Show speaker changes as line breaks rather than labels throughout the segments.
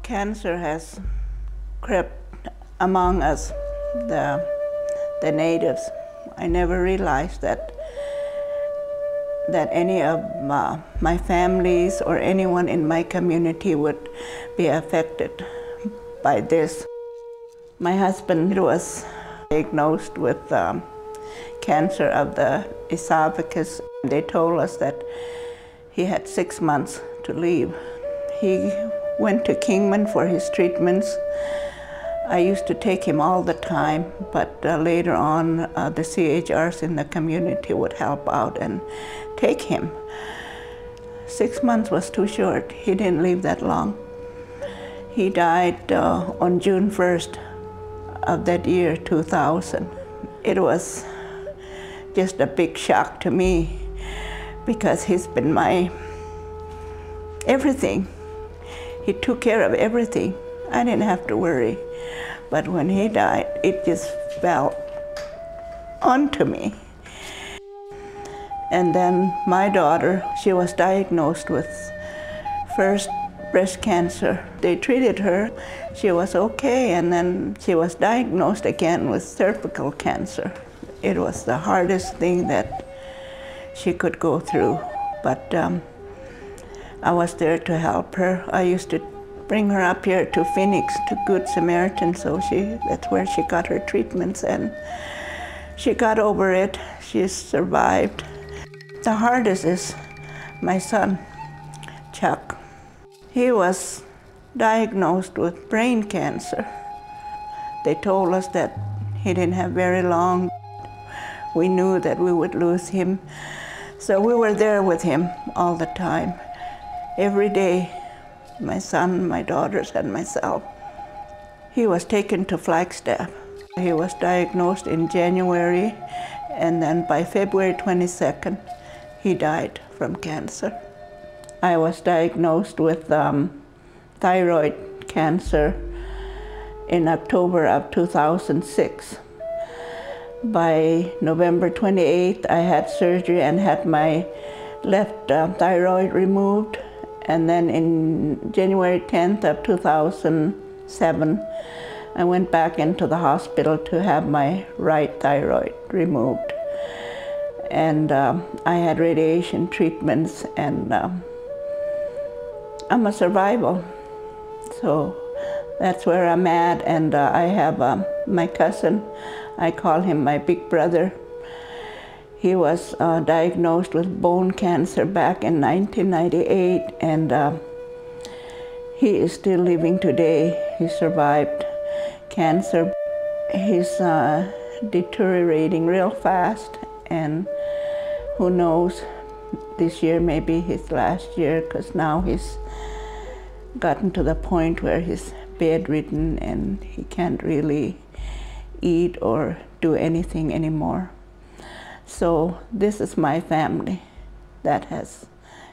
Cancer has crept among us, the natives. I never realized that any of my families or anyone in my community would be affected by this. My husband was diagnosed with cancer of the esophagus. They told us that he had 6 months to live. He went to Kingman for his treatments. I used to take him all the time, but later on the CHRs in the community would help out and take him. 6 months was too short. He didn't live that long. He died on June 1st of that year, 2000. It was just a big shock to me because he's been my everything. He took care of everything. I didn't have to worry. But when he died, it just fell onto me. And then my daughter, she was diagnosed with first breast cancer. They treated her. She was okay, and then she was diagnosed again with cervical cancer. It was the hardest thing that she could go through. But I was there to help her. I used to bring her up here to Phoenix, to Good Samaritan, so that's where she got her treatments, and she got over it. She survived. The hardest is my son, Chuck. He was diagnosed with brain cancer. They told us that he didn't have very long. We knew that we would lose him, so we were there with him all the time. Every day, my son, my daughters, and myself. He was taken to Flagstaff. He was diagnosed in January, and then by February 22nd, he died from cancer. I was diagnosed with thyroid cancer in October of 2006. By November 28th, I had surgery and had my left thyroid removed. And then in January 10th of 2007, I went back into the hospital to have my right thyroid removed. And I had radiation treatments, and I'm a survivor. So that's where I'm at. And I have my cousin, I call him my big brother. He was diagnosed with bone cancer back in 1998, and he is still living today. He survived cancer. He's deteriorating real fast, and who knows, this year may be his last year, because now he's gotten to the point where he's bedridden and he can't really eat or do anything anymore. So this is my family that has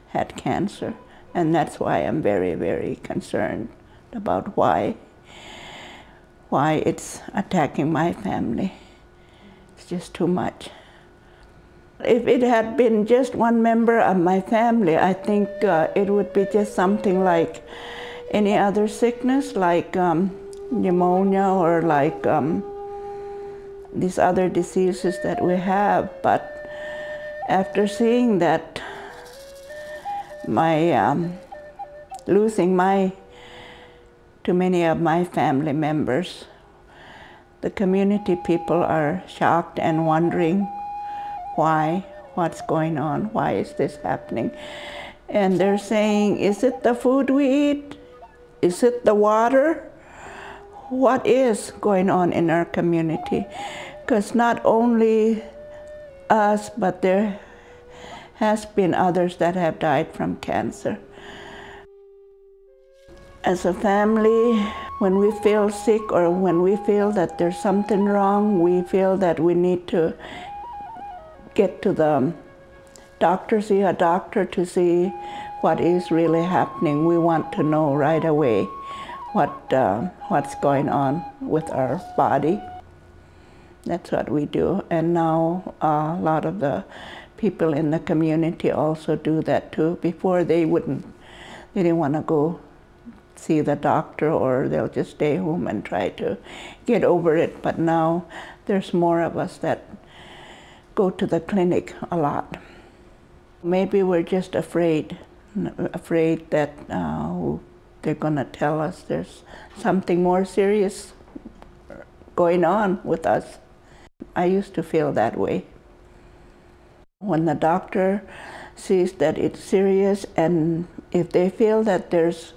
had cancer, and that's why I'm very, very concerned about why it's attacking my family. It's just too much. If it had been just one member of my family, I think it would be just something like any other sickness, like pneumonia or like these other diseases that we have. But after seeing that, losing too many of my family members, the community people are shocked and wondering what's going on, why is this happening? And they're saying, is it the food we eat? Is it the water? What is going on in our community? Because not only us, but there has been others that have died from cancer. As a family, when we feel sick or when we feel that there's something wrong, we feel that we need to get to the doctor, see a doctor to see what is really happening. We want to know right away what's going on with our body. That's what we do. And now a lot of the people in the community also do that too. Before they didn't want to go see the doctor, or they'll just stay home and try to get over it. But now there's more of us that go to the clinic a lot. Maybe we're just afraid that they're gonna tell us there's something more serious going on with us. I used to feel that way. When the doctor sees that it's serious, and if they feel that there's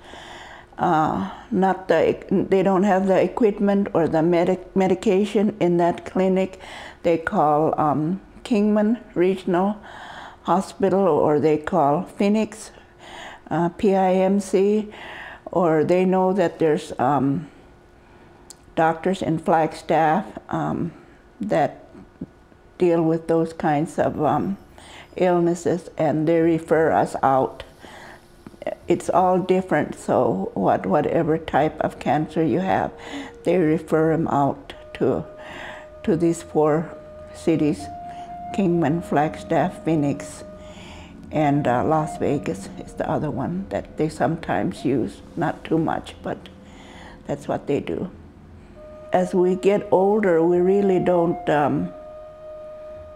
they don't have the equipment or the medication in that clinic, they call Kingman Regional Hospital, or they call Phoenix, PIMC, or they know that there's doctors in Flagstaff that deal with those kinds of illnesses, and they refer us out. It's all different, so whatever type of cancer you have, they refer them out to these 4 cities: Kingman, Flagstaff, Phoenix, and Las Vegas is the other one that they sometimes use. Not too much, but that's what they do. As we get older, we really don't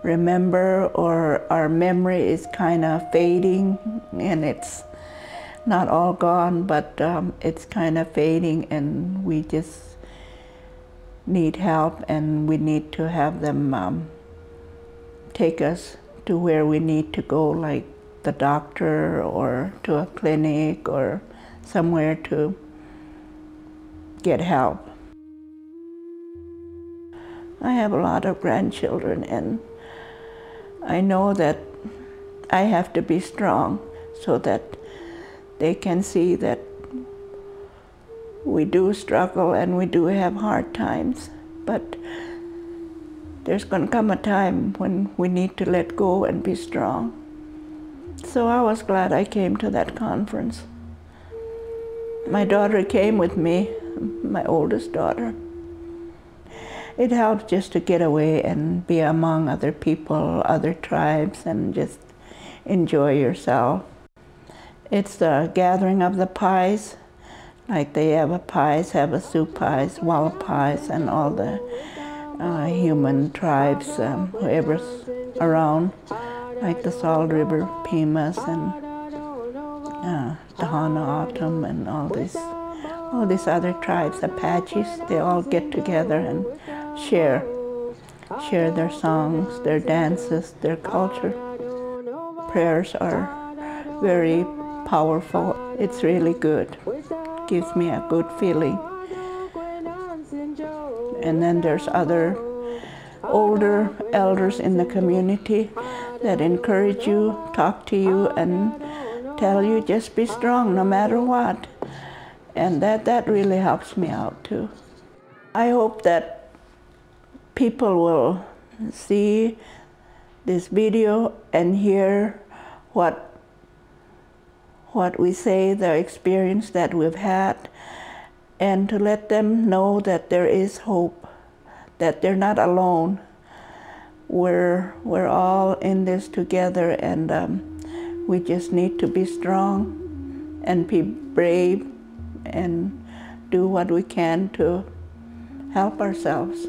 remember, or our memory is kind of fading, and it's not all gone, but it's kind of fading, and we just need help, and we need to have them take us to where we need to go, like the doctor or to a clinic or somewhere to get help. I have a lot of grandchildren, and I know that I have to be strong so that they can see that we do struggle and we do have hard times, but there's going to come a time when we need to let go and be strong. So I was glad I came to that conference. My daughter came with me, my oldest daughter. It helps just to get away and be among other people, other tribes, and just enjoy yourself. It's the gathering of the pies, like the Yava pies, have soup pies, Hualapais, and all the human tribes, whoever's around, like the Salt River Pimas and Tahana Autumn, and all these other tribes, Apaches. They all get together and share their songs, their dances, their culture. Prayers are very powerful. It's really good. Gives me a good feeling. And then there's other older elders in the community that encourage you, talk to you, and tell you just be strong no matter what. And that really helps me out too. I hope that people will see this video and hear what we say, the experience that we've had, and to let them know that there is hope, that they're not alone. We're all in this together, and we just need to be strong and be brave and do what we can to help ourselves.